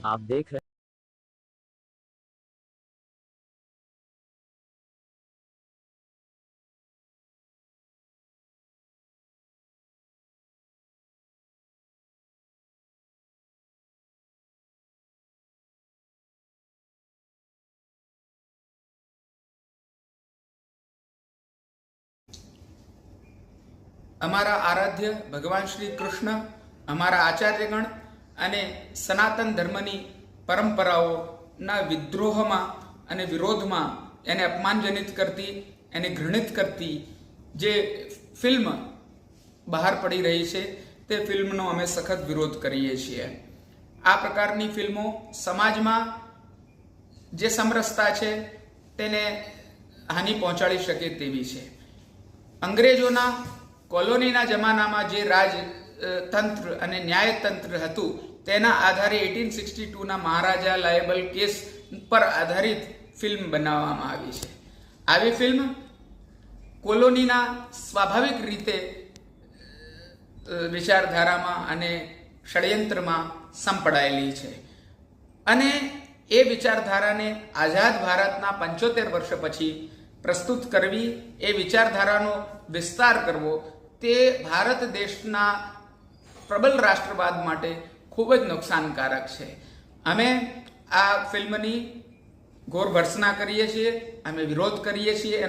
आप देख रहे અમારા આરાધ્ય ભગવાન શ્રી કૃષ્ણ, અમારા આચાર્યગણ અને સનાતન ધર્મની પરંપરાઓના વિદ્રોહમાં અને વિરોધમાં એને અપમાનજનિત કરતી, એને ઘૃણિત કરતી જે ફિલ્મ બહાર પડી રહી છે તે ફિલ્મનો અમે સખત વિરોધ કરીએ છીએ. આ પ્રકારની ફિલ્મો સમાજમાં જે સમરસતા છે તેને હાનિ પહોંચાડી શકે તેવી છે. અંગ્રેજોના કોલોનીના જમાનામાં જે રાજતંત્ર અને ન્યાયતંત્ર હતું તેના આધારે 1862ના મહારાજા લાયબલ કેસ પર આધારિત ફિલ્મ બનાવવામાં આવી છે. આવી ફિલ્મ કોલોનીના સ્વાભાવિક રીતે વિચારધારામાં અને ષડયંત્રમાં સંપડાયેલી છે અને એ વિચારધારાને આઝાદ ભારતના 75 વર્ષ પછી પ્રસ્તુત કરવી, એ વિચારધારાનો વિસ્તાર કરવો તે ભારત દેશના પ્રબલ રાષ્ટ્રવાદ માટે ખૂબ જ નુકસાનકારક છે. અમે આ ફિલ્મની ઘોર ભર્ત્સના કરીએ છીએ, અમે વિરોધ કરીએ છીએ.